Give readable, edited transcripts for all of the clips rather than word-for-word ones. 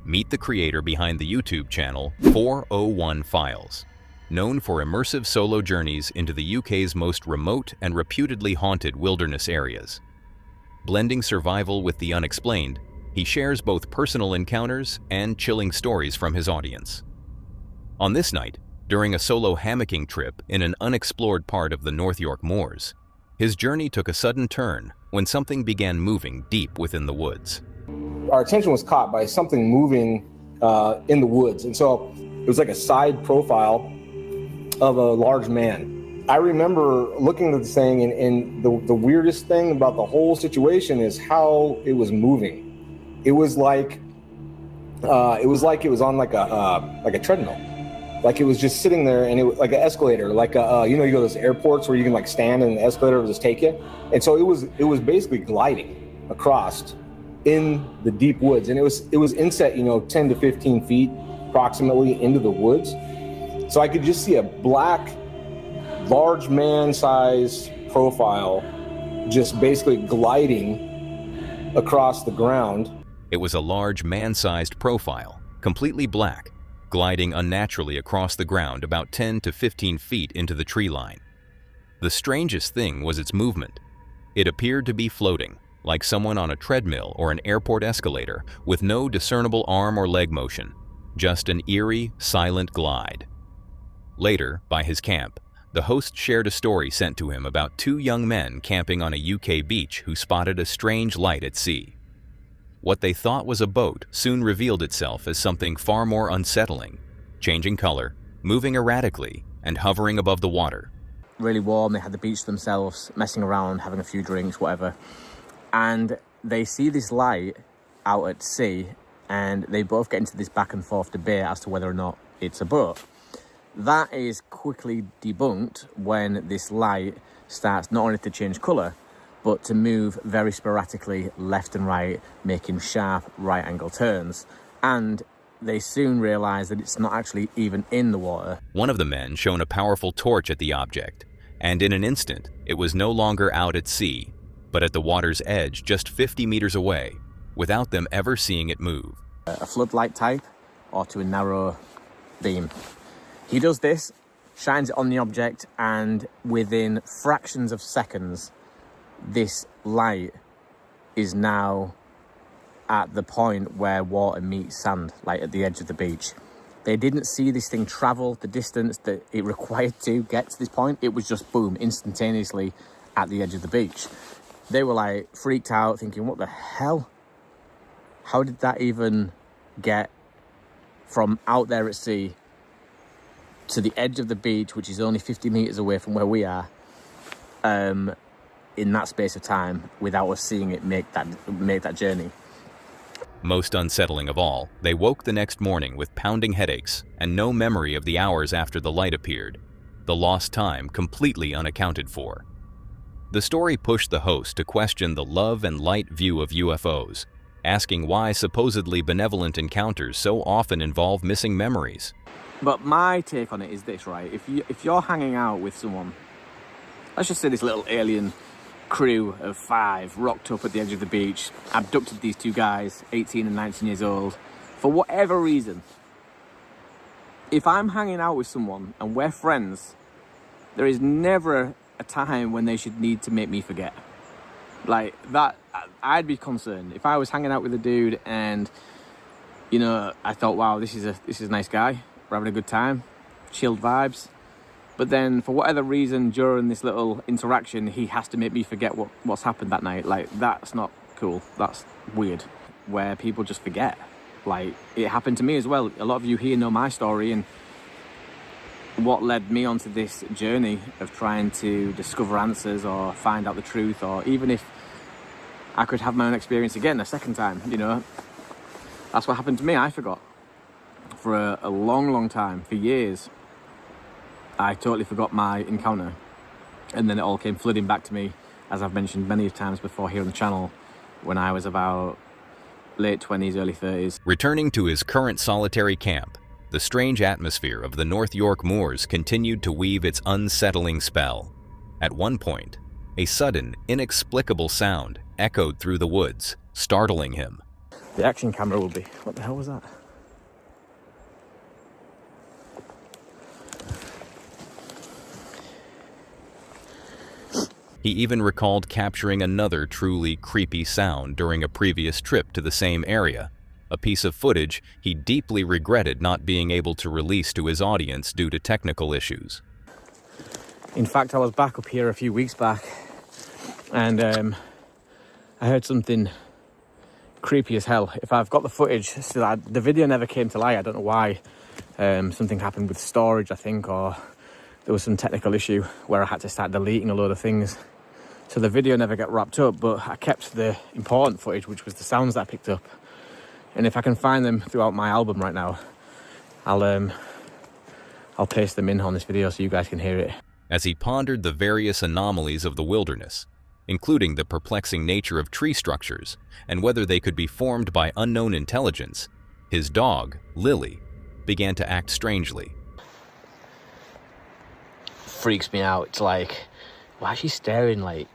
Meet the creator behind the YouTube channel 401 Files, known for immersive solo journeys into the UK's most remote and reputedly haunted wilderness areas. Blending survival with the unexplained, he shares both personal encounters and chilling stories from his audience. On this night, during a solo hammocking trip in an unexplored part of the North York Moors, his journey took a sudden turn when something began moving deep within the woods. Our attention was caught by something moving in the woods. And so it was like a side profile of a large man. I remember looking at this thing, and the weirdest thing about the whole situation is how it was moving. It was like it was on like a treadmill. Like it was just sitting there, and it was like an escalator, like you go to those airports where you can like stand and the escalator will just take you. And so it was basically gliding across in the deep woods, and it was inset 10 to 15 feet approximately into the woods. So I could just see a black, large man size profile just basically gliding across the ground. It was a large man-sized profile, completely black, gliding unnaturally across the ground about 10 to 15 feet into the tree line. The strangest thing was its movement. It appeared to be floating, like someone on a treadmill or an airport escalator, with no discernible arm or leg motion, just an eerie, silent glide. Later, by his camp, the host shared a story sent to him about two young men camping on a UK beach who spotted a strange light at sea. What they thought was a boat soon revealed itself as something far more unsettling, changing color, moving erratically, and hovering above the water. Really warm, they had the beach to themselves, messing around, having a few drinks, whatever. And they see this light out at sea, and they both get into this back and forth debate as to whether or not it's a boat. That is quickly debunked when this light starts not only to change colour, but to move very sporadically left and right, making sharp right angle turns. And they soon realise that it's not actually even in the water. One of the men shone a powerful torch at the object, and in an instant, it was no longer out at sea, but at the water's edge just 50 meters away, without them ever seeing it move. A floodlight type, or to a narrow beam. He does this, shines it on the object, and within fractions of seconds, this light is now at the point where water meets sand, like at the edge of the beach. They didn't see this thing travel the distance that it required to get to this point. It was just boom, instantaneously at the edge of the beach. They were like freaked out, thinking, what the hell? How did that even get from out there at sea to the edge of the beach, which is only 50 meters away from where we are, in that space of time, without us seeing it make that journey? Most unsettling of all, they woke the next morning with pounding headaches and no memory of the hours after the light appeared, the lost time completely unaccounted for. The story pushed the host to question the love and light view of UFOs, asking why supposedly benevolent encounters so often involve missing memories. But my take on it is this, right? If you're hanging out with someone, let's just say this little alien crew of 5 rocked up at the edge of the beach, abducted these two guys, 18 and 19 years old, for whatever reason. If I'm hanging out with someone and we're friends, there is never a time when they should need to make me forget. Like that, I'd be concerned. If I was hanging out with a dude and, I thought, wow, this is a nice guy, we're having a good time, chilled vibes. But then for whatever reason during this little interaction, he has to make me forget what's happened that night. Like, that's not cool. That's weird. Where people just forget. Like, it happened to me as well. A lot of you here know my story, and what led me onto this journey of trying to discover answers or find out the truth, or even if I could have my own experience again a second time, That's what happened to me. I forgot. For a long, long time, for years, I totally forgot my encounter, and then it all came flooding back to me, as I've mentioned many times before here on the channel, when I was about late 20s, early 30s. Returning to his current solitary camp, the strange atmosphere of the North York Moors continued to weave its unsettling spell. At one point, a sudden, inexplicable sound echoed through the woods, startling him. the action camera will be. What the hell was that? He even recalled capturing another truly creepy sound during a previous trip to the same area, a piece of footage he deeply regretted not being able to release to his audience due to technical issues. In fact, I was back up here a few weeks back, and I heard something creepy as hell. If I've got the footage, still, the video never came to light. I don't know why. Something happened with storage, I think, or there was some technical issue where I had to start deleting a load of things. So the video never got wrapped up, but I kept the important footage, which was the sounds that I picked up. And if I can find them throughout my album right now, I'll paste them in on this video so you guys can hear it. As he pondered the various anomalies of the wilderness, including the perplexing nature of tree structures and whether they could be formed by unknown intelligence, his dog, Lily, began to act strangely. Freaks me out. It's like, why is she staring like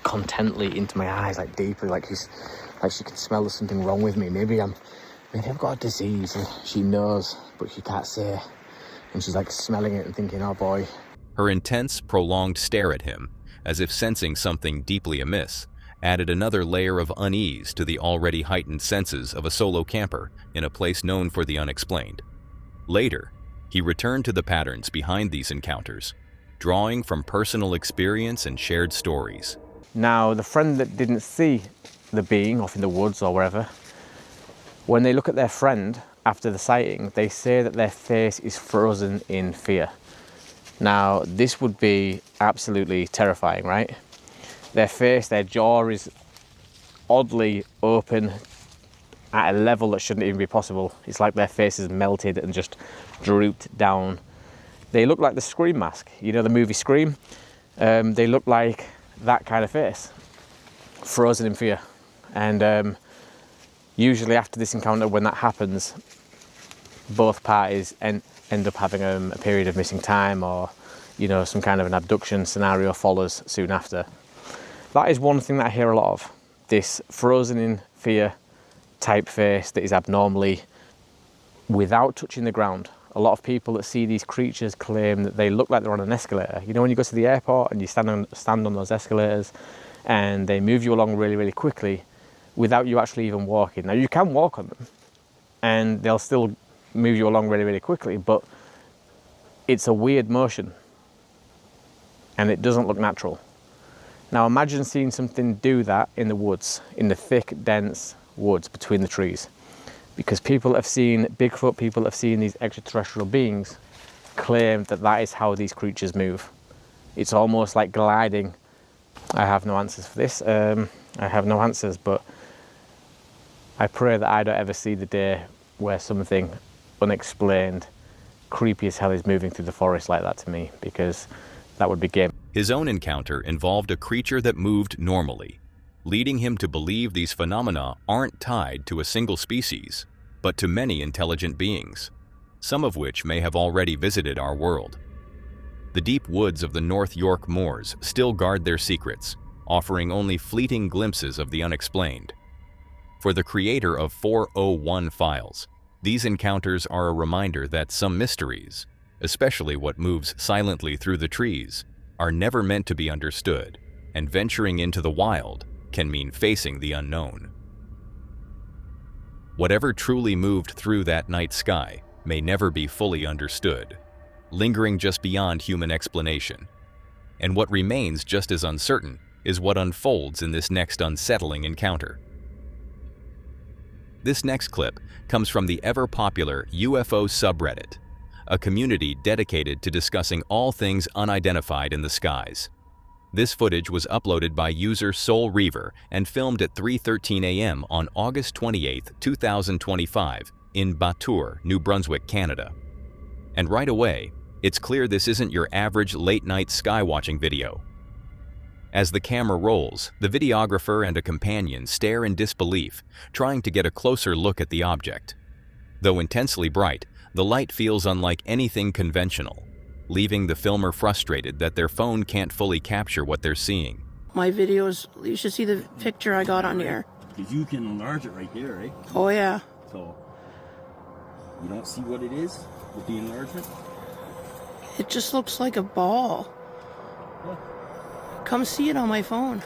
contently into my eyes, like deeply, like she can smell there's something wrong with me. Maybe I've got a disease and she knows, but she can't say. And she's like smelling it and thinking, oh boy. Her intense, prolonged stare at him, as if sensing something deeply amiss, added another layer of unease to the already heightened senses of a solo camper in a place known for the unexplained. Later, he returned to the patterns behind these encounters, drawing from personal experience and shared stories. Now, the friend that didn't see the being off in the woods or wherever, when they look at their friend after the sighting, they say that their face is frozen in fear. Now, this would be absolutely terrifying, right? Their face, their jaw is oddly open at a level that shouldn't even be possible. It's like their face is melted and just drooped down. They look like the Scream mask. You know the movie Scream? They look like that kind of face, frozen in fear. And usually after this encounter, when that happens, both parties end up having a period of missing time, or some kind of an abduction scenario follows soon after. That is one thing that I hear a lot of, this frozen in fear type face that is abnormally without touching the ground. A lot of people that see these creatures claim that they look like they're on an escalator. You know, when you go to the airport and you stand on those escalators and they move you along really, really quickly without you actually even walking. Now, you can walk on them and they'll still move you along really, really quickly, but it's a weird motion and it doesn't look natural. Now, imagine seeing something do that in the woods, in the thick, dense woods between the trees. Because people have seen Bigfoot, people have seen these extraterrestrial beings claim that that is how these creatures move. It's almost like gliding. I have no answers for this. I have no answers, but I pray that I don't ever see the day where something unexplained, creepy as hell, is moving through the forest like that to me, because that would be game. His own encounter involved a creature that moved normally, leading him to believe these phenomena aren't tied to a single species, but to many intelligent beings, some of which may have already visited our world. The deep woods of the North York moors still guard their secrets, offering only fleeting glimpses of the unexplained. For the creator of 401 Files, these encounters are a reminder that some mysteries, especially what moves silently through the trees, are never meant to be understood, and venturing into the wild can mean facing the unknown. Whatever truly moved through that night sky may never be fully understood, lingering just beyond human explanation. And what remains just as uncertain is what unfolds in this next unsettling encounter. This next clip comes from the ever-popular UFO subreddit, a community dedicated to discussing all things unidentified in the skies. This footage was uploaded by user Soul Reaver and filmed at 3:13 a.m. on August 28, 2025 in Batour, New Brunswick, Canada. And right away, it's clear this isn't your average late-night sky-watching video. As the camera rolls, the videographer and a companion stare in disbelief, trying to get a closer look at the object. Though intensely bright, the light feels unlike anything conventional, leaving the filmer frustrated that their phone can't fully capture what they're seeing. My videos, you should see the picture I got on here. Because you can enlarge it right there, right? Oh, yeah. So, you don't see what it is with the enlargement? It just looks like a ball. Yeah. Come see it on my phone.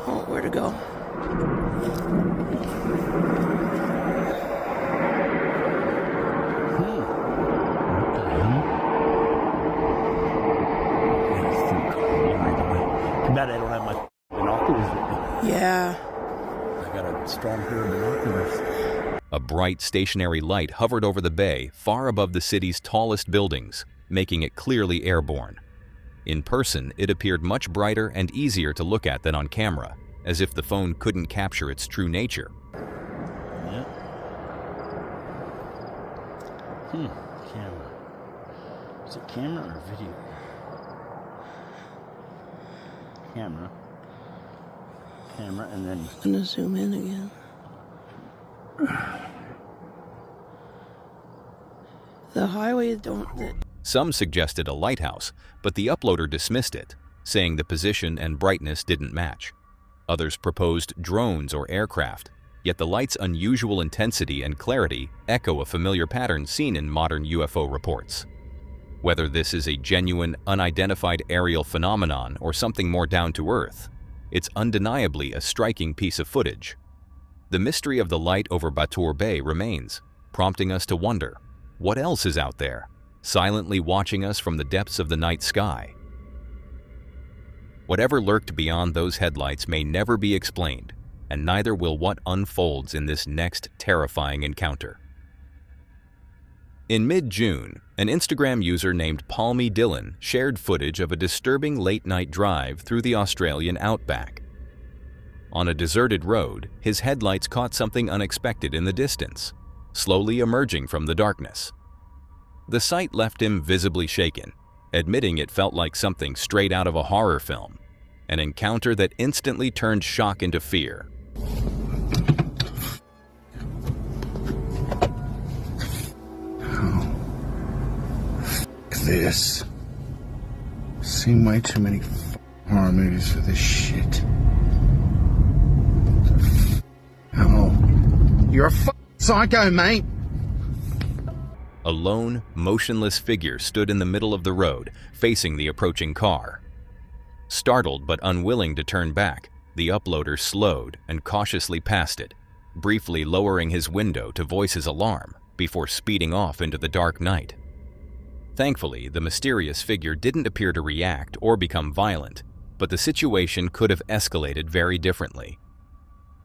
Oh, where to go? Too bad I don't have my binoculars with me. Yeah. I got a strong pair of binoculars. A bright, stationary light hovered over the bay far above the city's tallest buildings, making it clearly airborne. In person, it appeared much brighter and easier to look at than on camera, as if the phone couldn't capture its true nature. Yeah. Camera. Is it camera or video? Camera. Camera, and then... I'm gonna zoom in again. The highway don't... Some suggested a lighthouse, but the uploader dismissed it, saying the position and brightness didn't match. Others proposed drones or aircraft, yet the light's unusual intensity and clarity echo a familiar pattern seen in modern UFO reports. Whether this is a genuine, unidentified aerial phenomenon or something more down to earth, it's undeniably a striking piece of footage. The mystery of the light over Batur Bay remains, prompting us to wonder, what else is out there, silently watching us from the depths of the night sky? Whatever lurked beyond those headlights may never be explained, and neither will what unfolds in this next terrifying encounter. In mid-June, an Instagram user named Palmy Dillon shared footage of a disturbing late-night drive through the Australian outback. On a deserted road, his headlights caught something unexpected in the distance, slowly emerging from the darkness. The sight left him visibly shaken, admitting it felt like something straight out of a horror film, an encounter that instantly turned shock into fear. This. Seen way too many horror movies for this shit. Oh, you're a psycho, mate. A lone, motionless figure stood in the middle of the road, facing the approaching car. Startled but unwilling to turn back, the uploader slowed and cautiously passed it, briefly lowering his window to voice his alarm before speeding off into the dark night. Thankfully, the mysterious figure didn't appear to react or become violent, but the situation could have escalated very differently.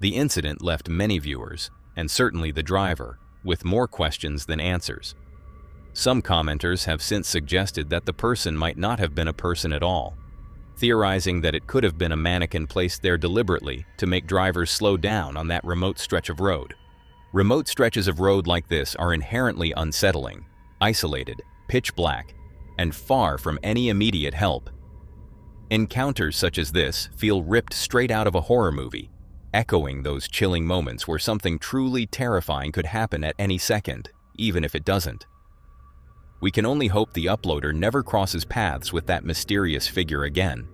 The incident left many viewers, and certainly the driver, with more questions than answers. Some commenters have since suggested that the person might not have been a person at all, theorizing that it could have been a mannequin placed there deliberately to make drivers slow down on that remote stretch of road. Remote stretches of road like this are inherently unsettling, isolated, pitch black, and far from any immediate help. Encounters such as this feel ripped straight out of a horror movie, echoing those chilling moments where something truly terrifying could happen at any second, even if it doesn't. We can only hope the uploader never crosses paths with that mysterious figure again.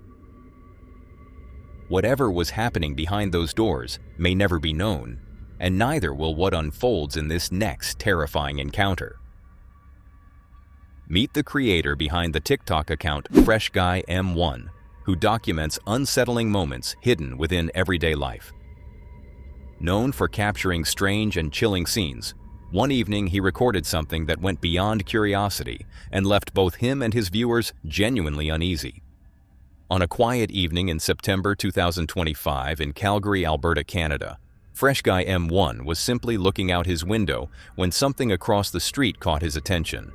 Whatever was happening behind those doors may never be known, and neither will what unfolds in this next terrifying encounter. Meet the creator behind the TikTok account FreshGuyM1, who documents unsettling moments hidden within everyday life. Known for capturing strange and chilling scenes, one evening he recorded something that went beyond curiosity and left both him and his viewers genuinely uneasy. On a quiet evening in September 2025 in Calgary, Alberta, Canada, FreshGuyM1 was simply looking out his window when something across the street caught his attention.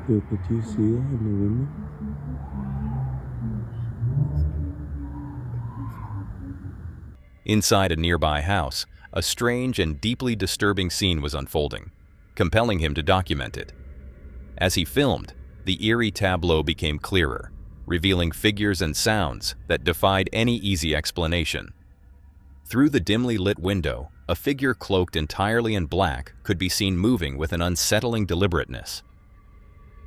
Yeah, but do you see that in the window? Inside a nearby house, a strange and deeply disturbing scene was unfolding, compelling him to document it. As he filmed, the eerie tableau became clearer, revealing figures and sounds that defied any easy explanation. Through the dimly lit window, a figure cloaked entirely in black could be seen moving with an unsettling deliberateness.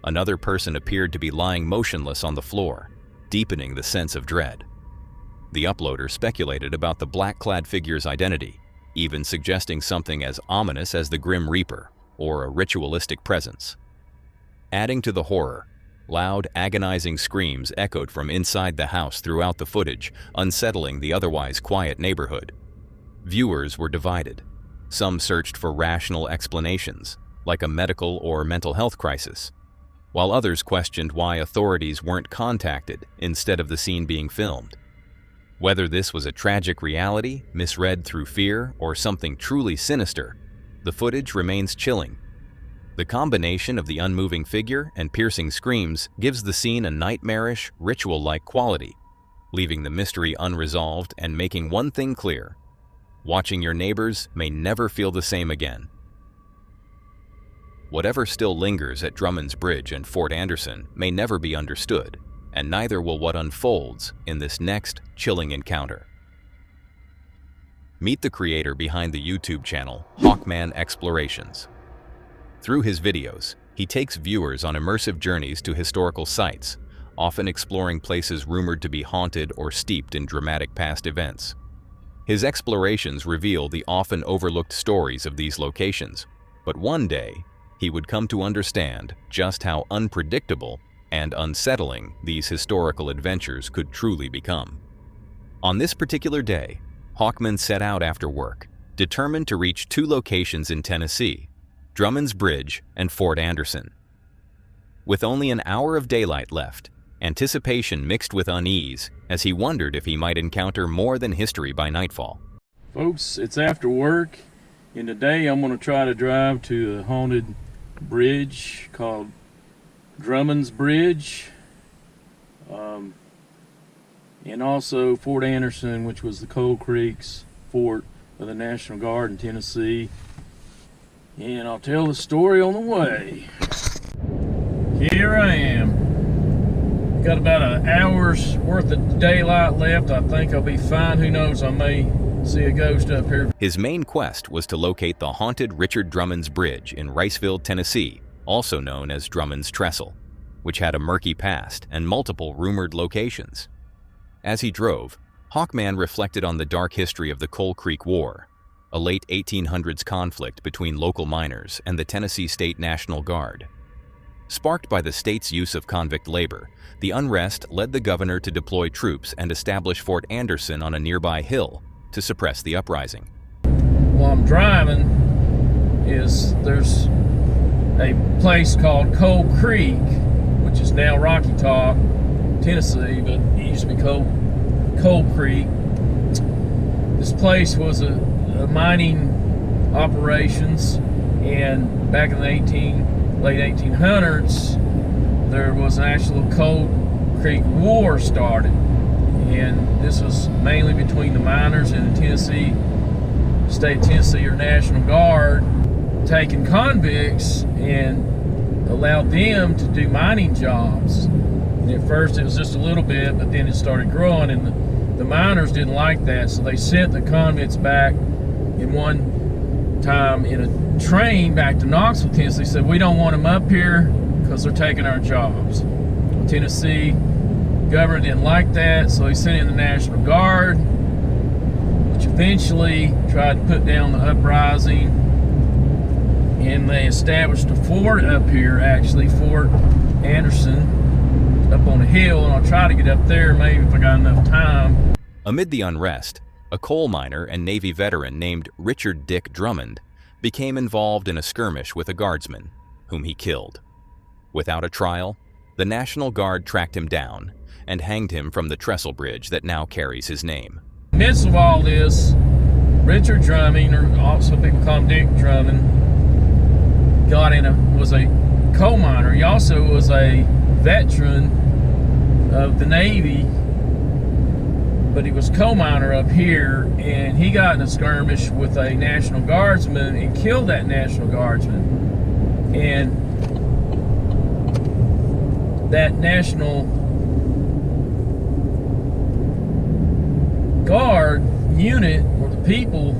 Another person appeared to be lying motionless on the floor, deepening the sense of dread. The uploader speculated about the black-clad figure's identity, even suggesting something as ominous as the Grim Reaper or a ritualistic presence. Adding to the horror, loud, agonizing screams echoed from inside the house throughout the footage, unsettling the otherwise quiet neighborhood. Viewers were divided. Some searched for rational explanations, like a medical or mental health crisis, while others questioned why authorities weren't contacted instead of the scene being filmed. Whether this was a tragic reality, misread through fear, or something truly sinister, the footage remains chilling. The combination of the unmoving figure and piercing screams gives the scene a nightmarish, ritual-like quality, leaving the mystery unresolved and making one thing clear: watching your neighbors may never feel the same again. Whatever still lingers at Drummond's Bridge and Fort Anderson may never be understood, and neither will what unfolds in this next chilling encounter. Meet the creator behind the YouTube channel, Hawkman Explorations. Through his videos, he takes viewers on immersive journeys to historical sites, often exploring places rumored to be haunted or steeped in dramatic past events. His explorations reveal the often overlooked stories of these locations, but one day, he would come to understand just how unpredictable and unsettling these historical adventures could truly become. On this particular day, Hawkman set out after work, determined to reach two locations in Tennessee, Drummond's Bridge and Fort Anderson. With only an hour of daylight left, anticipation mixed with unease as he wondered if he might encounter more than history by nightfall. Folks, it's after work, and today I'm going to try to drive to a haunted bridge called Drummond's Bridge, and also Fort Anderson, which was the Coal Creek's fort of the National Guard in Tennessee. And I'll tell the story on the way. Here I am. Got about an hour's worth of daylight left. I think I'll be fine. Who knows, I may see a ghost up here. His main quest was to locate the haunted Richard Drummond's Bridge in Riceville, Tennessee, also known as Drummond's Trestle, which had a murky past and multiple rumored locations. As he drove, Hawkman reflected on the dark history of the Coal Creek War, a late 1800s conflict between local miners and the Tennessee State National Guard. Sparked by the state's use of convict labor, the unrest led the governor to deploy troops and establish Fort Anderson on a nearby hill to suppress the uprising. While I'm driving, there's a place called Coal Creek, which is now Rocky Top, Tennessee, but it used to be Coal Creek. This place was a mining operations, and back in the late 1800s, there was an actual Coal Creek War started, and this was mainly between the miners and the State of Tennessee or National Guard, taking convicts and allowed them to do mining jobs. And at first it was just a little bit, but then it started growing, and the miners didn't like that, so they sent the convicts back. In one time in a train back to Knoxville, Tennessee, said, "We don't want them up here because they're taking our jobs." Tennessee governor didn't like that, so he sent in the National Guard, which eventually tried to put down the uprising, and they established a fort up here, actually, Fort Anderson, up on a hill, and I'll try to get up there maybe if I got enough time. Amid the unrest, a coal miner and Navy veteran named Richard Dick Drummond became involved in a skirmish with a guardsman, whom he killed. Without a trial, the National Guard tracked him down and hanged him from the trestle bridge that now carries his name. In the midst of all this, Richard Drummond, or also people call him Dick Drummond, was a coal miner. He also was a veteran of the Navy, but he was coal miner up here, and he got in a skirmish with a National Guardsman and killed that National Guardsman. And that National Guard unit, or the people,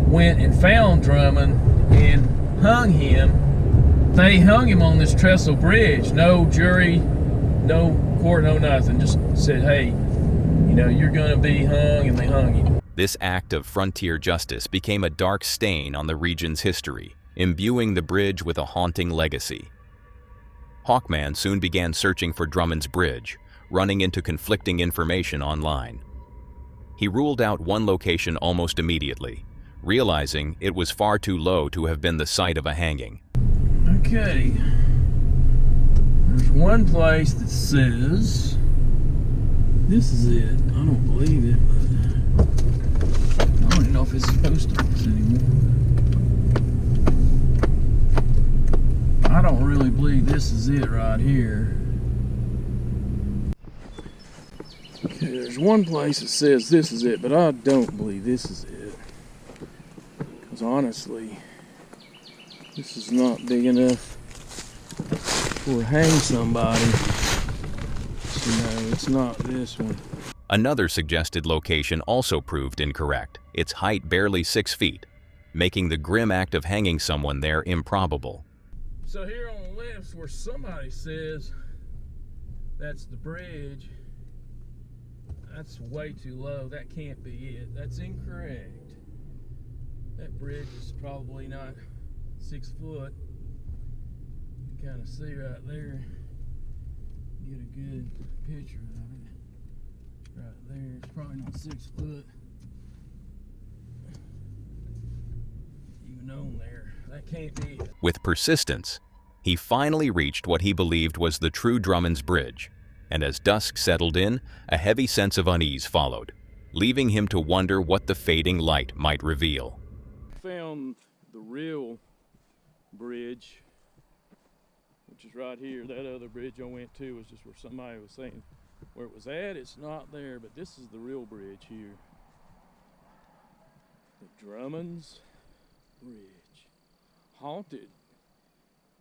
went and found Drummond and hung him. They hung him on this trestle bridge. No jury, no court, no nothing. Just said, hey, you know, you're gonna be hung, and they hung him. This act of frontier justice became a dark stain on the region's history, imbuing the bridge with a haunting legacy. Hawkman soon began searching for Drummond's bridge, running into conflicting information online. He ruled out one location almost immediately, realizing it was far too low to have been the site of a hanging. Okay, there's one place that says this is it. I don't believe it, but I don't even know if it's supposed to be this anymore. I don't really believe this is it right here. Okay, there's one place that says this is it, but I don't believe this is it. Because honestly, this is not big enough for hang somebody. So no, it's not this one. Another suggested location also proved incorrect, its height barely 6 feet, making the grim act of hanging someone there improbable. So here on the left is where somebody says that's the bridge. That's way too low. That can't be it. That's incorrect. That bridge is probably not 6 foot. You can kind of see right there. Get a good picture of it. Right there. It's probably not 6 foot. Even on there. That can't be it. With persistence, he finally reached what he believed was the true Drummond's bridge, and as dusk settled in, a heavy sense of unease followed, leaving him to wonder what the fading light might reveal. Found the real bridge, which is right here. That other bridge I went to was just where somebody was saying where it was at. It's not there, but this is the real bridge here. The Drummond's Bridge. Haunted.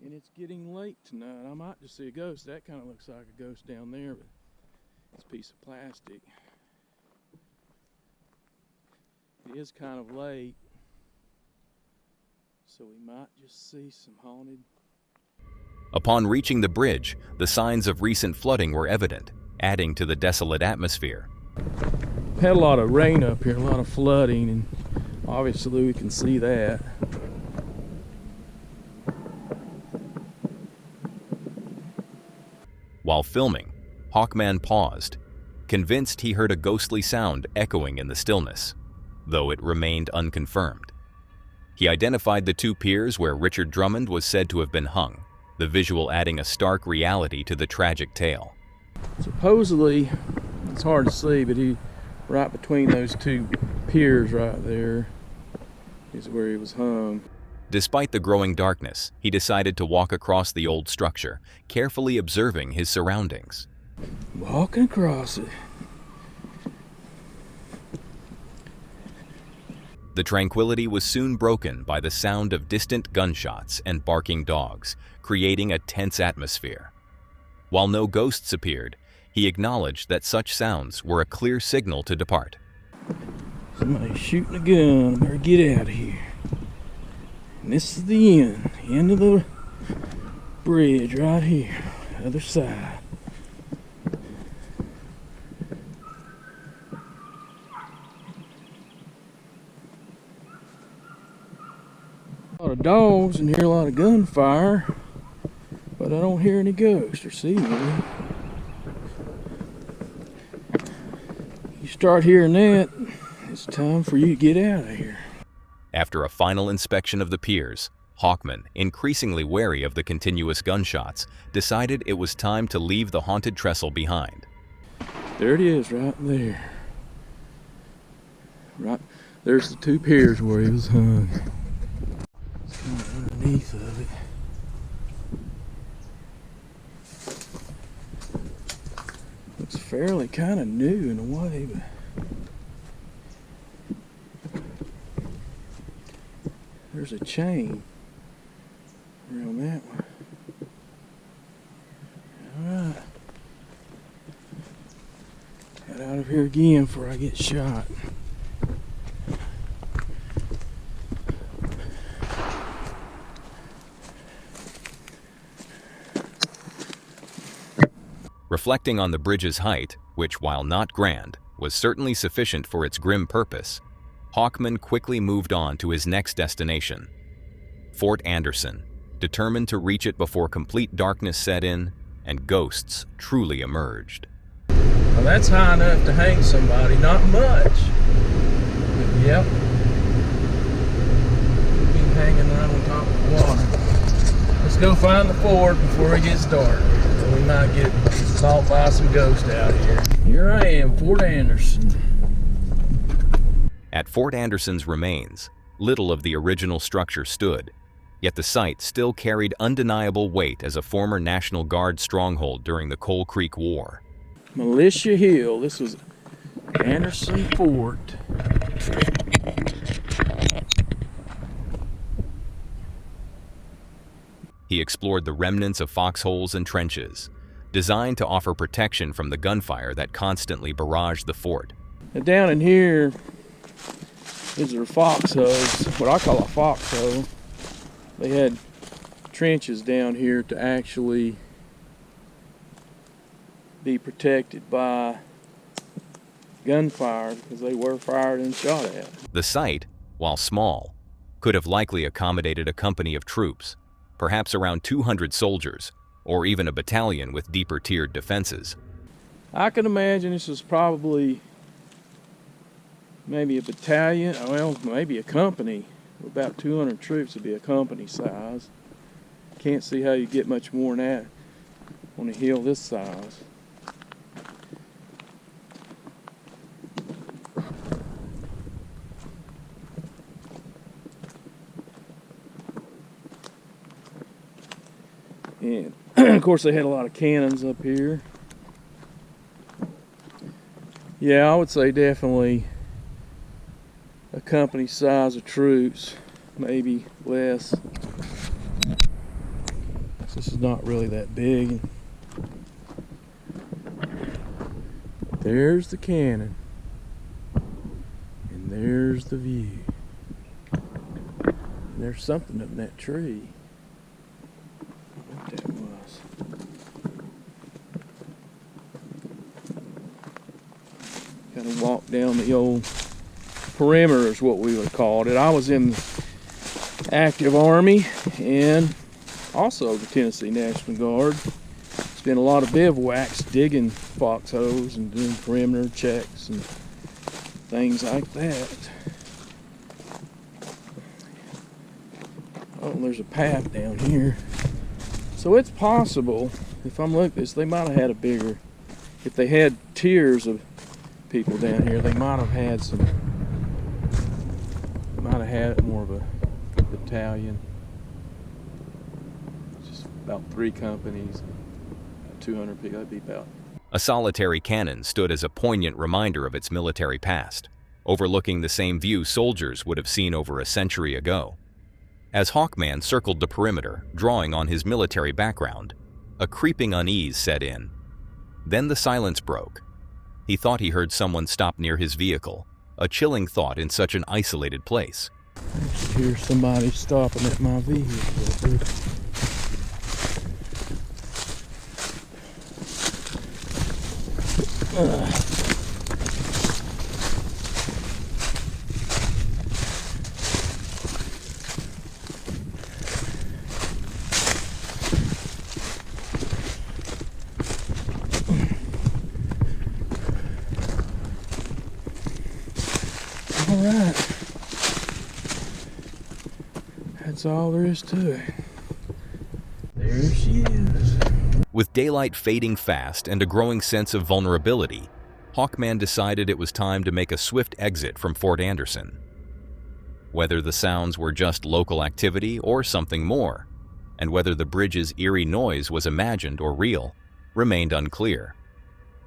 And it's getting late tonight. I might just see a ghost. That kind of looks like a ghost down there, but it's a piece of plastic. It is kind of late, so we might just see some haunted. Upon reaching the bridge, the signs of recent flooding were evident, adding to the desolate atmosphere. Had a lot of rain up here, a lot of flooding, and obviously we can see that. While filming, Hawkman paused, convinced he heard a ghostly sound echoing in the stillness, though it remained unconfirmed. He identified the 2 piers where Richard Drummond was said to have been hung, the visual adding a stark reality to the tragic tale. Supposedly, it's hard to see, but right between those 2 piers right there is where he was hung. Despite the growing darkness, he decided to walk across the old structure, carefully observing his surroundings. Walking across it. The tranquility was soon broken by the sound of distant gunshots and barking dogs, creating a tense atmosphere. While no ghosts appeared, he acknowledged that such sounds were a clear signal to depart. Somebody's shooting a gun. I better get out of here. And this is the end of the bridge right here, other side. A lot of dogs and hear a lot of gunfire, but I don't hear any ghosts or see any. You start hearing that, it's time for you to get out of here. After a final inspection of the piers, Hawkman, increasingly wary of the continuous gunshots, decided it was time to leave the haunted trestle behind. There it is, right there. Right there's the 2 piers where he was hung. It's kind of underneath of it. Looks fairly kind of new in a way, but there's a chain around that one. Get out of here again before I get shot. Reflecting on the bridge's height, which, while not grand, was certainly sufficient for its grim purpose, Hawkman quickly moved on to his next destination, Fort Anderson, determined to reach it before complete darkness set in and ghosts truly emerged. Well, that's high enough to hang somebody, not much. But yep. Been hanging right on top of the water. Let's go find the fort before it gets dark. So we might get assaulted by some ghosts out here. Here I am, Fort Anderson. At Fort Anderson's remains, little of the original structure stood, yet the site still carried undeniable weight as a former National Guard stronghold during the Coal Creek War. Militia Hill. This was Anderson Fort. He explored the remnants of foxholes and trenches, designed to offer protection from the gunfire that constantly barraged the fort. Now down in here is their foxholes, what I call a foxhole. They had trenches down here to actually be protected by gunfire because they were fired and shot at. The site, while small, could have likely accommodated a company of troops, perhaps around 200 soldiers, or even a battalion with deeper tiered defenses. I can imagine this is probably maybe a battalion, well, maybe a company. About 200 troops would be a company size. Can't see how you get much more than that on a hill this size. And of course they had a lot of cannons up here. Yeah, I would say definitely a company size of troops, maybe less. This is not really that big. There's the cannon. And there's the view. And there's something up in that tree. That was. Kind of walk down the old perimeter is what we would call it. I was in the active Army and also the Tennessee National Guard. Spent a lot of bivouacs digging foxholes and doing perimeter checks and things like that. Oh, there's a path down here. So it's possible, if I'm looking at this, they might have had a bigger, if they had tiers of people down here, they might have had some, might have had more of a battalion. Just about 3 companies, about 200 people, that'd be about. A solitary cannon stood as a poignant reminder of its military past, overlooking the same view soldiers would have seen over a century ago. As Hawkman circled the perimeter, drawing on his military background, a creeping unease set in. Then the silence broke. He thought he heard someone stop near his vehicle, a chilling thought in such an isolated place. I should hear somebody stopping at my vehicle. Alright. That's all there is to it. There she is. With daylight fading fast and a growing sense of vulnerability, Hawkman decided it was time to make a swift exit from Fort Anderson. Whether the sounds were just local activity or something more, and whether the bridge's eerie noise was imagined or real, remained unclear.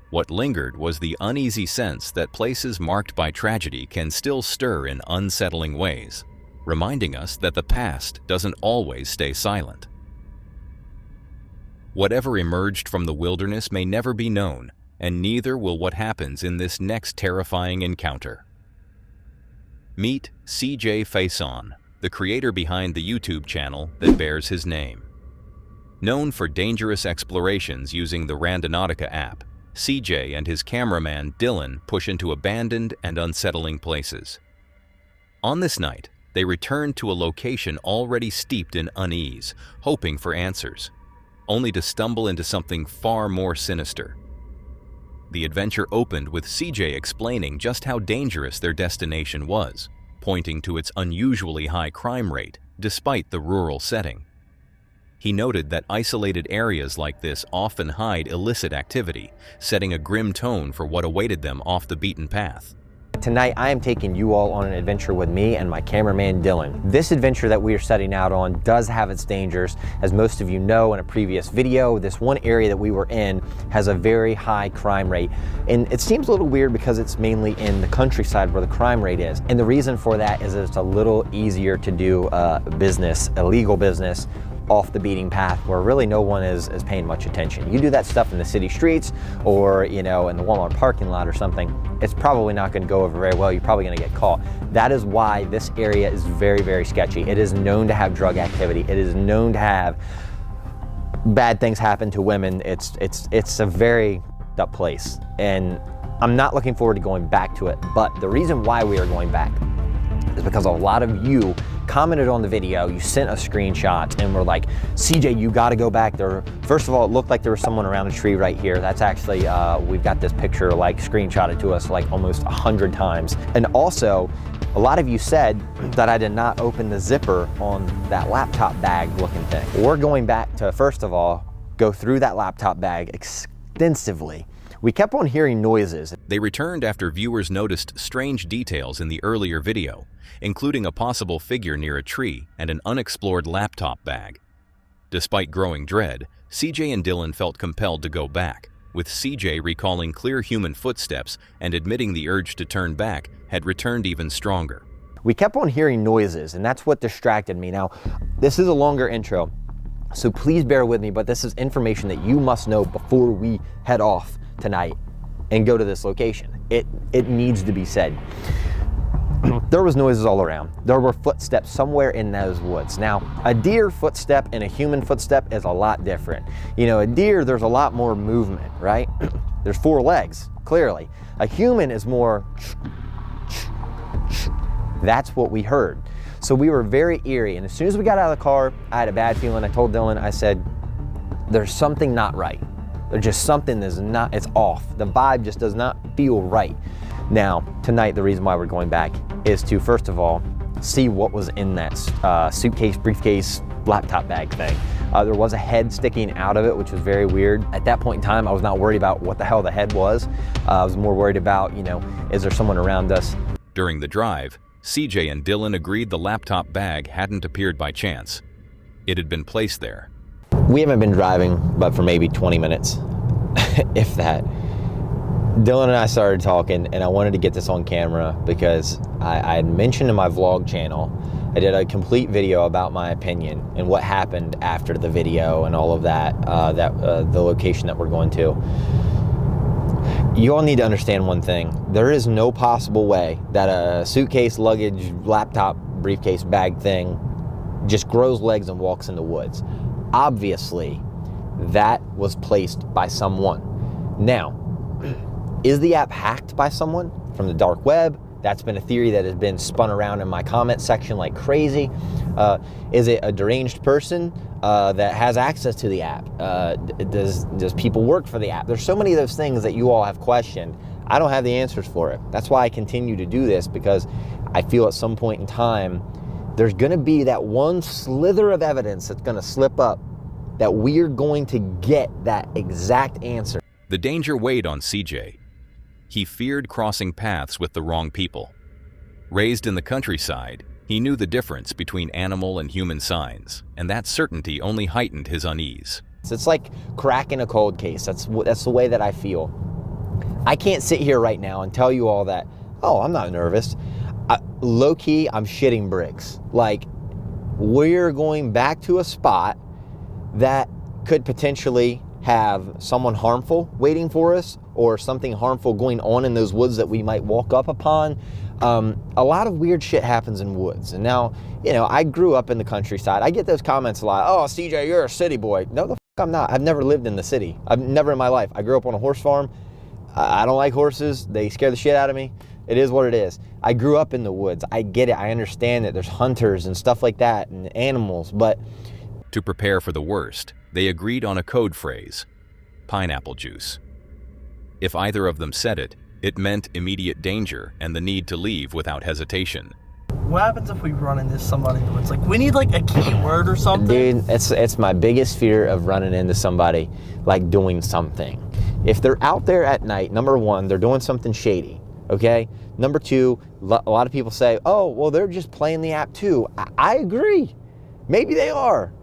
What lingered was the uneasy sense that places marked by tragedy can still stir in unsettling ways, reminding us that the past doesn't always stay silent. Whatever emerged from the wilderness may never be known, and neither will what happens in this next terrifying encounter. Meet CJ Faison, the creator behind the YouTube channel that bears his name. Known for dangerous explorations using the Randonautica app, CJ and his cameraman Dylan push into abandoned and unsettling places. On this night, they return to a location already steeped in unease, hoping for answers, only to stumble into something far more sinister. The adventure opened with CJ explaining just how dangerous their destination was, pointing to its unusually high crime rate despite the rural setting. He noted that isolated areas like this often hide illicit activity, setting a grim tone for what awaited them off the beaten path. Tonight, I am taking you all on an adventure with me and my cameraman, Dylan. This adventure that we are setting out on does have its dangers. As most of you know in a previous video, this one area that we were in has a very high crime rate. And it seems a little weird because it's mainly in the countryside where the crime rate is. And the reason for that is that it's a little easier to do business, illegal business, off the beating path where really no one is paying much attention. You do that stuff in the city streets or, you know, in the Walmart parking lot or something, it's probably not going to go over very well. You're probably going to get caught. That is why this area is very, very sketchy. It is known to have drug activity. It is known to have bad things happen to women. It's a very up place, and I'm not looking forward to going back to it. But the reason why we are going back is because a lot of you commented on the video, you sent us screenshots and were like, CJ, you got to go back there. First of all, it looked like there was someone around a tree right here. That's actually, we've got this picture like screenshotted to us like almost 100 times. And also, a lot of you said that I did not open the zipper on that laptop bag looking thing. We're going back to, first of all, go through that laptop bag extensively. We kept on hearing noises. They returned after viewers noticed strange details in the earlier video, including a possible figure near a tree and an unexplored laptop bag. Despite growing dread, CJ and Dylan felt compelled to go back, with CJ recalling clear human footsteps and admitting the urge to turn back had returned even stronger. We kept on hearing noises, and that's what distracted me. Now, this is a longer intro, so please bear with me, but this is information that you must know before we head off tonight and go to this location. It needs to be said. There was noises all around. There were footsteps somewhere in those woods. Now, a deer footstep and a human footstep is a lot different. You know, a deer, there's a lot more movement, right? There's 4 legs, clearly. A human is more, that's what we heard. So we were very eerie, and as soon as we got out of the car, I had a bad feeling. I told Dylan, I said, there's something not right. There's just something that's not, it's off. The vibe just does not feel right. Now, tonight, the reason why we're going back is to, first of all, see what was in that suitcase, briefcase, laptop bag thing. There was a head sticking out of it, which was very weird. At that point in time, I was not worried about what the hell the head was. I was more worried about, you know, is there someone around us? During the drive, CJ and Dylan agreed the laptop bag hadn't appeared by chance. It had been placed there. We haven't been driving, but for maybe 20 minutes, if that. Dylan and I started talking, and I wanted to get this on camera because I had mentioned in my vlog channel, I did a complete video about my opinion and what happened after the video and all of that, the location that we're going to. You all need to understand one thing. There is no possible way that a suitcase, luggage, laptop, briefcase, bag thing just grows legs and walks in the woods. Obviously, that was placed by someone. Now, is the app hacked by someone from the dark web? That's been a theory that has been spun around in my comment section like crazy. Is it a deranged person that has access to the app? Does people work for the app? There's so many of those things that you all have questioned. I don't have the answers for it. That's why I continue to do this, because I feel at some point in time, there's gonna be that one slither of evidence that's gonna slip up that we're going to get that exact answer. The danger weighed on CJ. He feared crossing paths with the wrong people. Raised in the countryside, he knew the difference between animal and human signs, and that certainty only heightened his unease. It's like cracking a cold case. That's the way that I feel. I can't sit here right now and tell you all that, oh, I'm not nervous. Low-key, I'm shitting bricks. Like, we're going back to a spot that could potentially have someone harmful waiting for us or something harmful going on in those woods that we might walk up upon. A lot of weird shit happens in woods. And now, you know, I grew up in the countryside. I get those comments a lot. Oh, CJ, you're a city boy. No, the fuck I'm not. I've never lived in the city. I've never in my life. I grew up on a horse farm. I don't like horses. They scare the shit out of me. It is what it is. I grew up in the woods. I get it. I understand that there's hunters and stuff like that and animals, but... To prepare for the worst, they agreed on a code phrase: pineapple juice. If either of them said it, it meant immediate danger and the need to leave without hesitation. What happens if we run into somebody in the woods? Like, we need like a keyword or something. Dude, it's my biggest fear of running into somebody like doing something. If they're out there at night, number one, they're doing something shady, okay? Number two, a lot of people say, oh, well, they're just playing the app too. I agree. Maybe they are.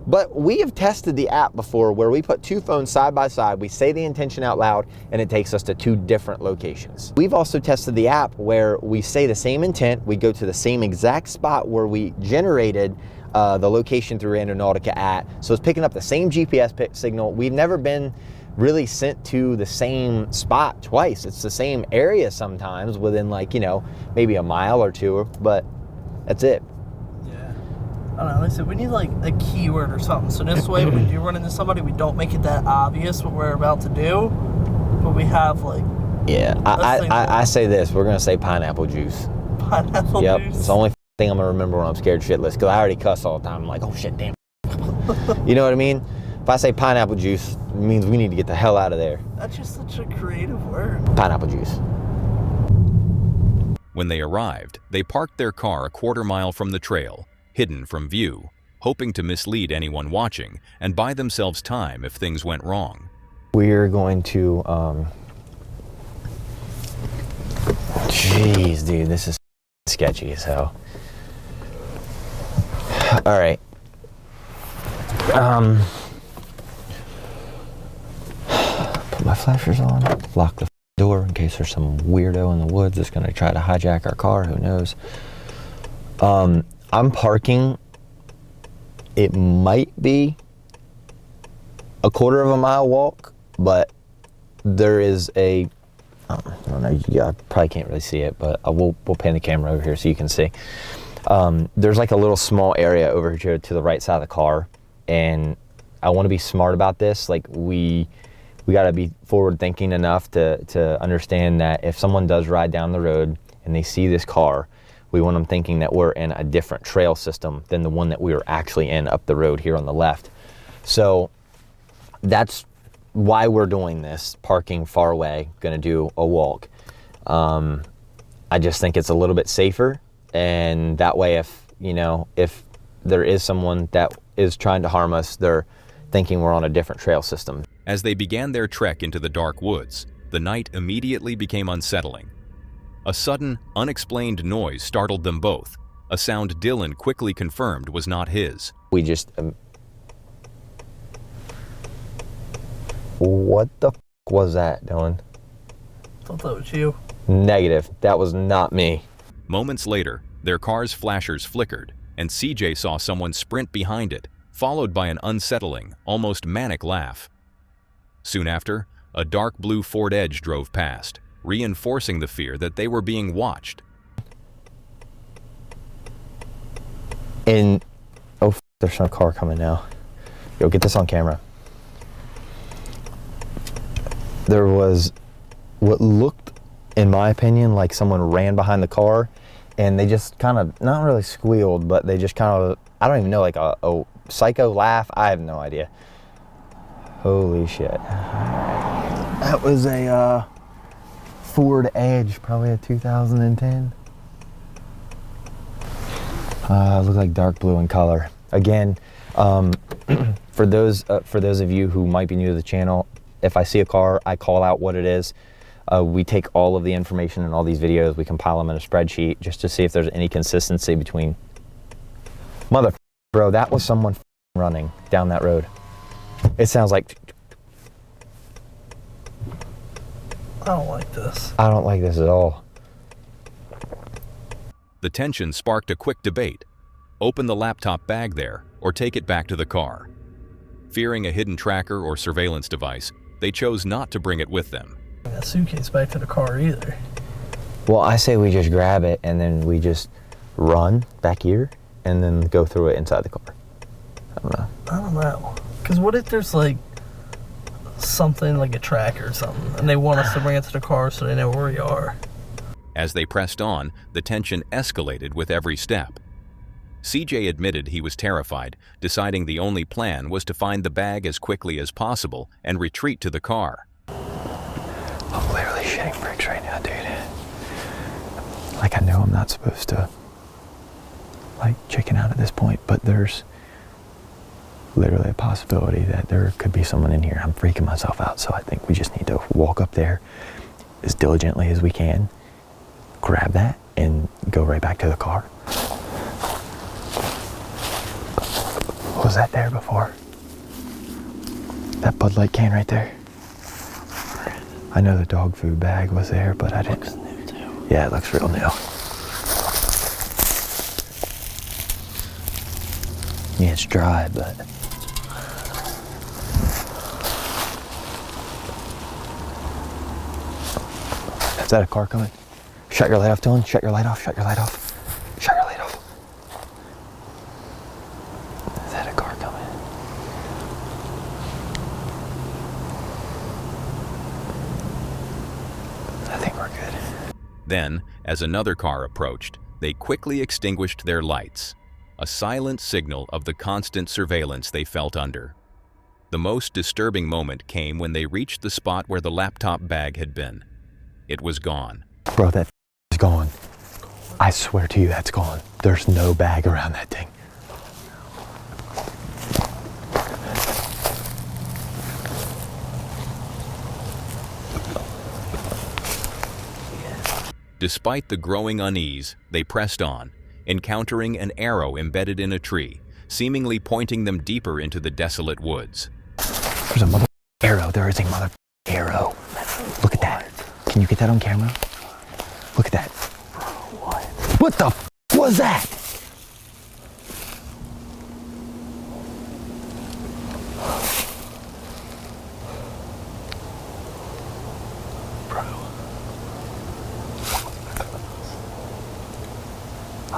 But we have tested the app before where we put two phones side by side, we say the intention out loud, and it takes us to two different locations. We've also tested the app where we say the same intent, we go to the same exact spot where we generated the location through Randonautica at, so it's picking up the same GPS signal. We've never been really sent to the same spot twice. It's the same area sometimes within, like, you know, maybe a mile or two, but that's it. I don't know, like I said, we need like a keyword or something. So this way, when we do run into somebody, we don't make it that obvious what we're about to do, but we have like... Yeah, I say this, we're gonna say pineapple juice. Pineapple juice? Yep, it's the only thing I'm gonna remember when I'm scared shitless, because I already cuss all the time. I'm like, oh shit, damn. You know what I mean? If I say pineapple juice, it means we need to get the hell out of there. That's just such a creative word. Pineapple juice. When they arrived, they parked their car a quarter-mile from the trail, hidden from view, hoping to mislead anyone watching and buy themselves time if things went wrong. We're going to, jeez, dude, this is sketchy as hell. All right. Put my flashers on, lock the door in case there's some weirdo in the woods that's gonna try to hijack our car, who knows. I'm parking, it might be a quarter of a mile walk, but there is a, I don't know, I probably can't really see it, but we'll pan the camera over here so you can see. There's like a little small area over here to the right side of the car, and I want to be smart about this. Like we got to be forward thinking enough to understand that if someone does ride down the road and they see this car, we want them thinking that we're in a different trail system than the one that we were actually in up the road here on the left. So that's why we're doing this, parking far away, gonna do a walk. I just think it's a little bit safer, and that way if, you know, if there is someone that is trying to harm us, they're thinking we're on a different trail system. As they began their trek into the dark woods, the night immediately became unsettling. A sudden, unexplained noise startled them both, a sound Dylan quickly confirmed was not his. We just... what the f was that, Dylan? I thought that was you. Negative, that was not me. Moments later, their car's flashers flickered, and CJ saw someone sprint behind it, followed by an unsettling, almost manic laugh. Soon after, a dark blue Ford Edge drove past, reinforcing the fear that they were being watched. And, oh, there's some car coming now. Yo, get this on camera. There was what looked, in my opinion, like someone ran behind the car, and they just kind of, not really squealed, but they just kind of, I don't even know, like a psycho laugh. I have no idea. Holy shit. That was a Ford Edge, probably a 2010. Looked like dark blue in color. Again, for those of you who might be new to the channel, if I see a car, I call out what it is. We take all of the information in all these videos, we compile them in a spreadsheet just to see if there's any consistency between. Bro, that was someone running down that road. It sounds like. I don't like this. I don't like this at all. The tension sparked a quick debate. Open the laptop bag there, or take it back to the car. Fearing a hidden tracker or surveillance device, they chose not to bring it with them. That suitcase back to the car either. Well, I say we just grab it and then we just run back here and then go through it inside the car. I don't know. Because what if there's like something like a tracker or something and they want us to bring it to the car so they know where we are? As they pressed on, the tension escalated with every step. CJ admitted he was terrified, deciding the only plan was to find the bag as quickly as possible and retreat to the car. I'm literally shitting bricks right now, dude. Like, I know I'm not supposed to, like, chicken out at this point, but there's literally a possibility that there could be someone in here. I'm freaking myself out, so I think we just need to walk up there as diligently as we can, grab that, and go right back to the car. Was that there before? That Bud Light can right there? I know the dog food bag was there, but I didn't. Looks new too. Yeah, it looks real new. Yeah, it's dry, but... Is that a car coming? Shut your light off, Dylan. Shut your light off. Shut your light off. Shut your light off. Is that a car coming? I think we're good. Then, as another car approached, they quickly extinguished their lights, a silent signal of the constant surveillance they felt under. The most disturbing moment came when they reached the spot where the laptop bag had been. It was gone. Bro, that is gone. I swear to you, that's gone. There's no bag around that thing. Despite the growing unease, they pressed on, encountering an arrow embedded in a tree, seemingly pointing them deeper into the desolate woods. There's a mother arrow. There is a mother arrow. Look at that. Can you get that on camera? Look at that. What the f was that?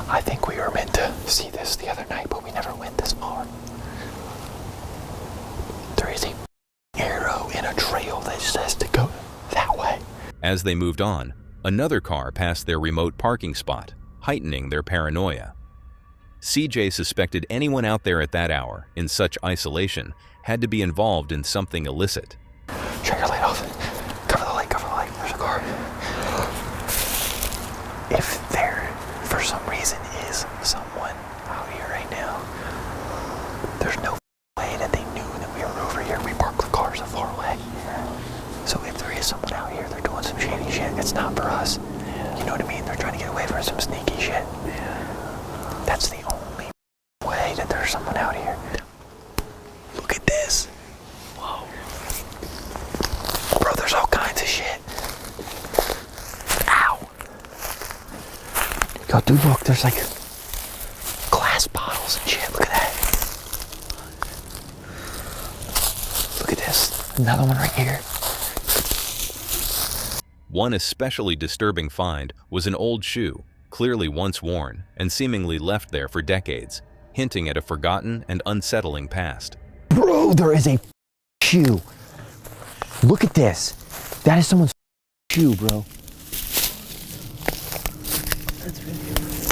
I think we were meant to see this the other night, but we never went this far. There is an arrow in a trail that says to go that way. As they moved on, another car passed their remote parking spot, heightening their paranoia. CJ suspected anyone out there at that hour, in such isolation, had to be involved in something illicit. Shut your light off. Cover the light, cover the light. There's a car. If there, for some reason, is someone out here right now, there's no way that they knew that we were over here. We parked the car so far away. So if there is someone out here, they're doing some shady shit. It's not for us. You know what I mean? They're trying to get away from some sneaky shit. That's the only way that there's someone out here. Look at this. Whoa. Bro, there's all kinds of shit. Ow. Yo, dude, look, there's like glass bottles and shit. Look at that. Look at this. Another one right here. One especially disturbing find was an old shoe, clearly once worn and seemingly left there for decades, hinting at a forgotten and unsettling past. Bro, there is a shoe. Look at this. That is someone's shoe, bro. That's really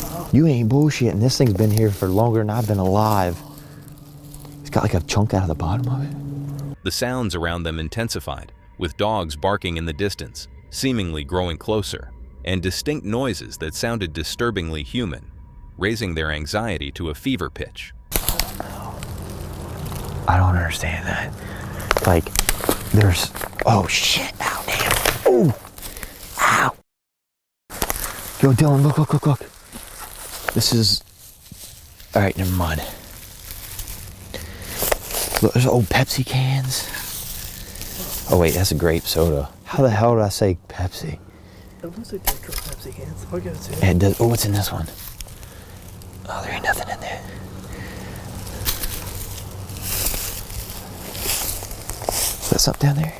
wow. You ain't bullshitting. This thing's been here for longer than I've been alive. It's got like a chunk out of the bottom of it. The sounds around them intensified, with dogs barking in the distance, seemingly growing closer, and distinct noises that sounded disturbingly human, raising their anxiety to a fever pitch. I don't understand that. Like, there's... Oh, shit. Ow, damn. Oh! Ow! Yo, Dylan, look, look, look, look. This is... Alright, never mind. Look, there's old Pepsi cans. Oh, wait, that's a grape soda. How the hell did I say Pepsi? It looks like they're Pepsi cans. I'll give it to you. Yeah, it does. Oh, what's in this one? Oh, there ain't nothing in there. that something down there?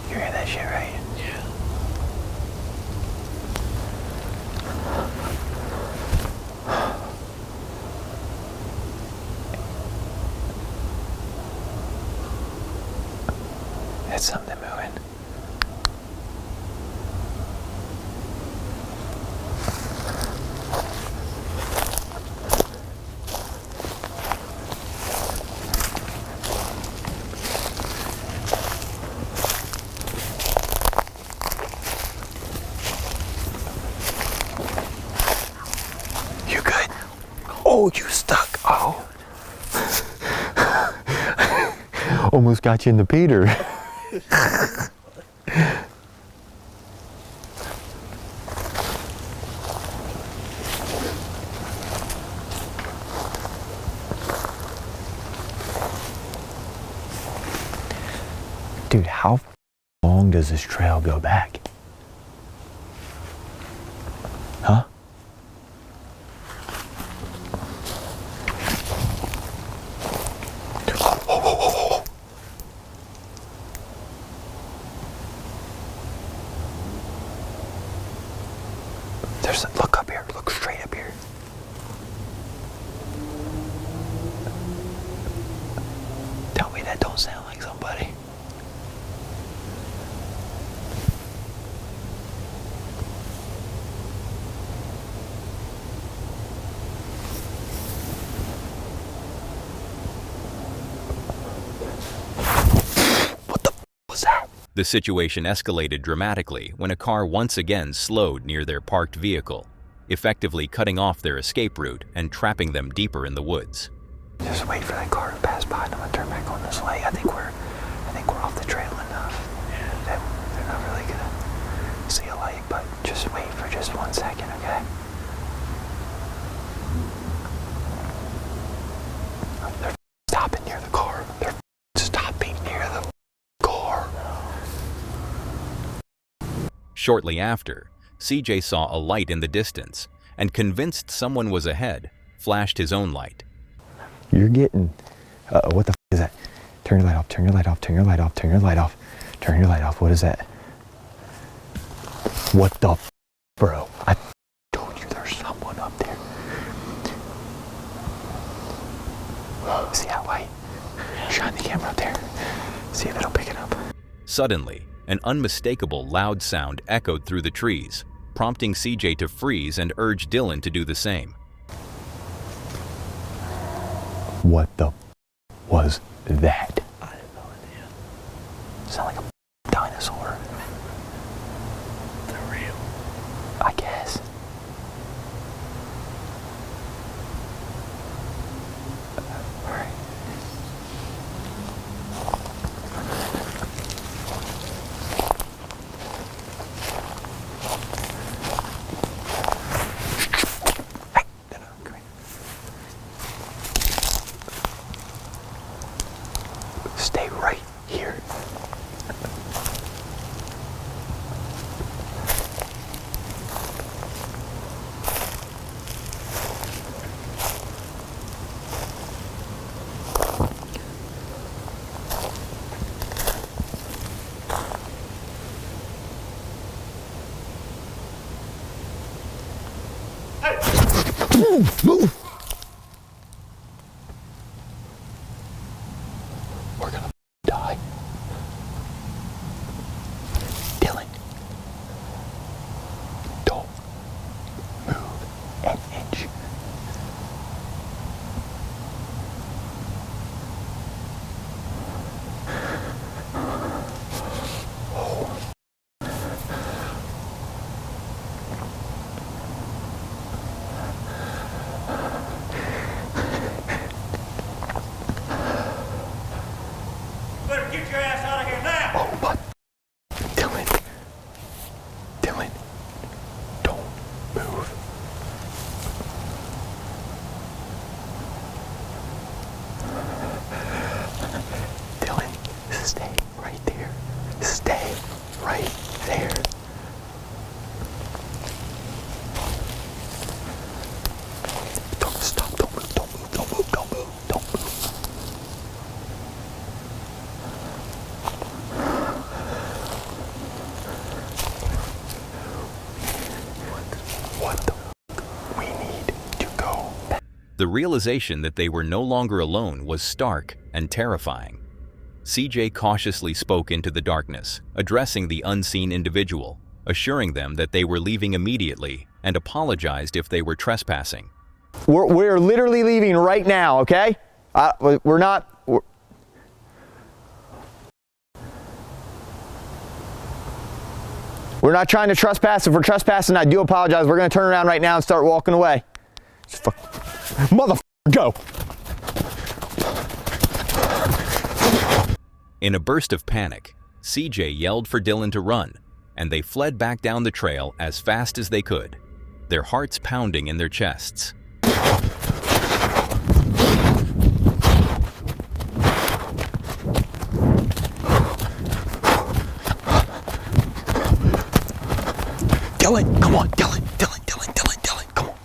You hear that shit, right? Yeah. It's something moving. You good? Oh, you stuck. Oh. Almost got you in the Peter. Dude, how long does this trail go back? Huh? Look up here, look straight up here. Tell me that don't sound like somebody. What the was that? The situation escalated dramatically when a car once again slowed near their parked vehicle, effectively cutting off their escape route and trapping them deeper in the woods. Just wait for that car to pass by and I'm gonna turn back on this light. I think we're off the trail enough. Yeah. They're not really gonna see a light, but just wait for just 1 second, okay? They're stopping near the car. They're stopping near the car. Shortly after, CJ saw a light in the distance and, convinced someone was ahead, flashed his own light. You're getting... what the is that? Turn your light off, turn your light off, turn your light off, turn your light off, turn your light off. What is that? What the bro? I told you there's someone up there. See that light? Shine the camera up there. See if it'll pick it up. Suddenly, an unmistakable loud sound echoed through the trees, prompting CJ to freeze and urge Dylan to do the same. What the was that? I have no idea. Sound like a dinosaur. They're real. I guess. All right. Hey, come here. Stay right here. Move! We're gonna die. Dylan, don't move an inch. Stay right there. Stay right there. Don't stop. Don't move. Don't move. Don't move. Don't move. Don't move. What the? We need to go back. The realization that they were no longer alone was stark and terrifying. CJ cautiously spoke into the darkness, addressing the unseen individual, assuring them that they were leaving immediately and apologized if they were trespassing. We're literally leaving right now, okay? We're not trying to trespass. If we're trespassing, I do apologize. We're going to turn around right now and start walking away. Motherfucker, go! In a burst of panic, CJ yelled for Dylan to run, and they fled back down the trail as fast as they could, their hearts pounding in their chests. Dylan, come on, Dylan, come on.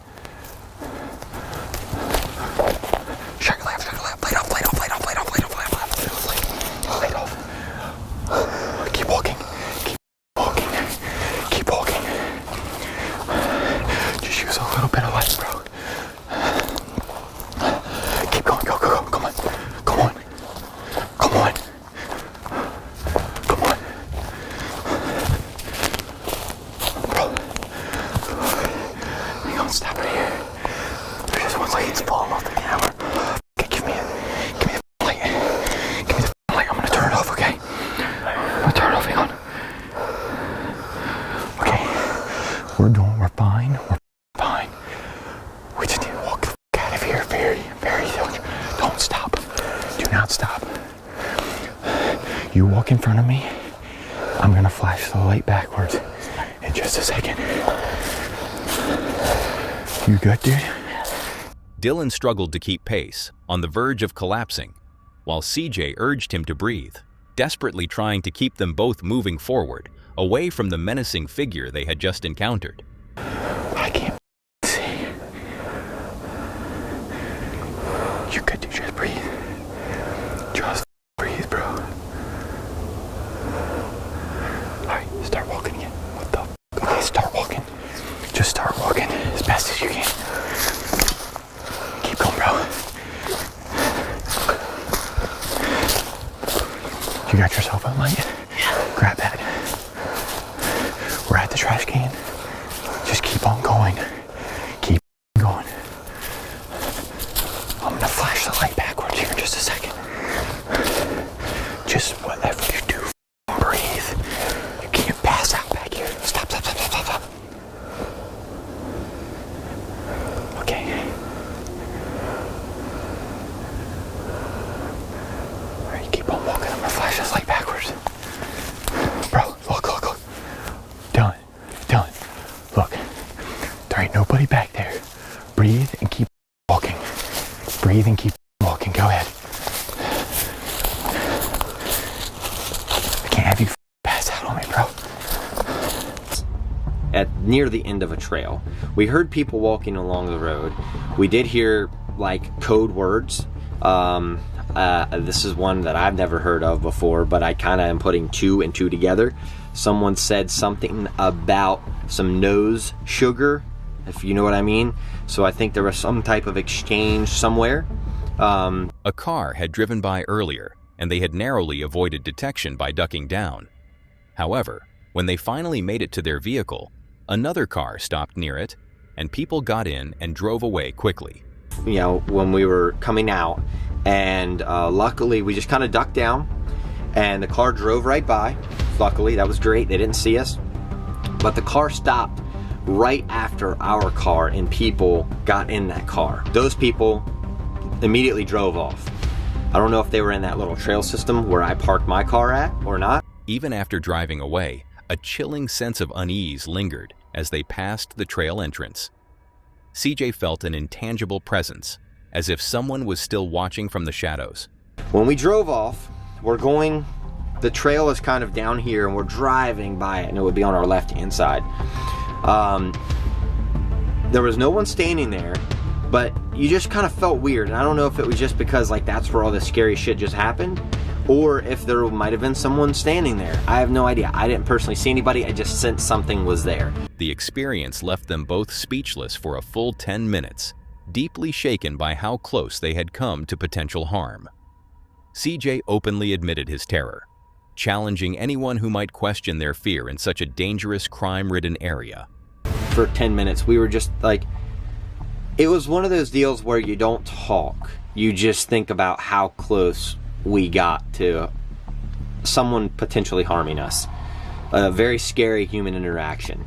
Shut your lamp, light off. Keep walking. Just use a little bit of light, bro. Keep going, go, come on. Bro. Hang on, stop right here. There's just one light, it's falling off the camera. Okay, give me the light. Give me the light, I'm gonna turn it off, okay? Hang on. Okay, we're fine. We just need to walk the out of here very slowly. Don't stop. Do not stop. You walk in front of me. I'm gonna flash the light backwards in just a second. You good, dude? Dylan struggled to keep pace, on the verge of collapsing, while CJ urged him to breathe, desperately trying to keep them both moving forward, away from the menacing figure they had just encountered. I can't see. You good, dude? Just breathe. Just breathe, bro. Alright, start walking again. What the f? Okay, start walking. Just start walking as fast as you can. Keep going, bro. You got yourself a light? Yeah. Grab that. We're at the trash can. Just keep on going. Keep going. I'm gonna flash the light backwards here in just a second. Just whatever you do, breathe. You can't pass out back here. Stop. Okay. Alright, keep on walking. I'm gonna flash this light backwards. Bro, look. Dylan, look. There ain't nobody back there. Breathe and keep walking. Go ahead. I can't have you pass out on me, bro. Near the end of a trail, we heard people walking along the road. We did hear like code words. This is one that I've never heard of before, but I kind of am putting two and two together. Someone said something about some nose sugar, if you know what I mean. So I think there was some type of exchange somewhere. A car had driven by earlier, and they had narrowly avoided detection by ducking down. However, when they finally made it to their vehicle, another car stopped near it, and people got in and drove away quickly. You know, when we were coming out, and luckily we just kind of ducked down, and the car drove right by. Luckily, that was great. They didn't see us, but the car stopped right after our car, and people got in that car. Those people immediately drove off. I don't know if they were in that little trail system where I parked my car at or not. Even after driving away, a chilling sense of unease lingered as they passed the trail entrance. CJ felt an intangible presence, as if someone was still watching from the shadows. When we drove off, we're going the trail is kind of down here and we're driving by it, and it would be on our left-hand side. There was no one standing there, but you just kind of felt weird. And I don't know if it was just because like that's where all this scary shit just happened, or if there might have been someone standing there. I have no idea. I didn't personally see anybody. I just sensed something was there. The experience left them both speechless for a full 10 minutes, deeply shaken by how close they had come to potential harm. CJ openly admitted his terror, challenging anyone who might question their fear in such a dangerous, crime-ridden area. For 10 minutes, we were just like, it was one of those deals where you don't talk. You just think about how close we got to someone potentially harming us. A very scary human interaction.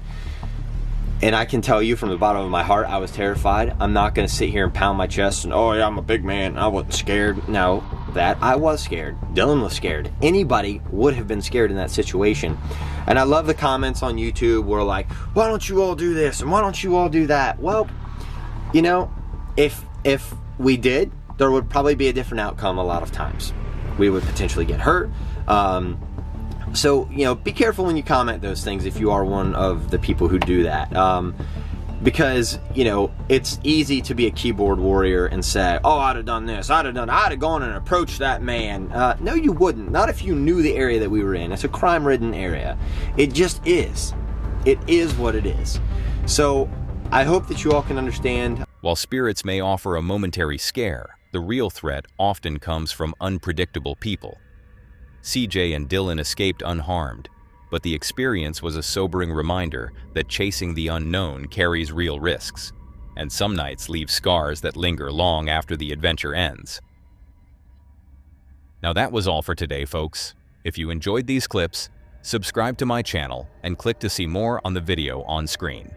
And I can tell you from the bottom of my heart, I was terrified. I'm not going to sit here and pound my chest and, oh yeah, I'm a big man, I wasn't scared. No, that I was scared. Dylan was scared. Anybody would have been scared in that situation. And I love the comments on YouTube where like, why don't you all do this and why don't you all do that? Well, you know, if we did, there would probably be a different outcome a lot of times. We would potentially get hurt. So, you know, be careful when you comment those things if you are one of the people who do that. Because, you know, it's easy to be a keyboard warrior and say, oh, I'd have done this, I'd have gone and approached that man. No, you wouldn't. Not if you knew the area that we were in. It's a crime-ridden area. It just is. It is what it is. So, I hope that you all can understand. While spirits may offer a momentary scare, the real threat often comes from unpredictable people. CJ and Dylan escaped unharmed, but the experience was a sobering reminder that chasing the unknown carries real risks, and some nights leave scars that linger long after the adventure ends. Now that was all for today, folks. If you enjoyed these clips, subscribe to my channel and click to see more on the video on screen.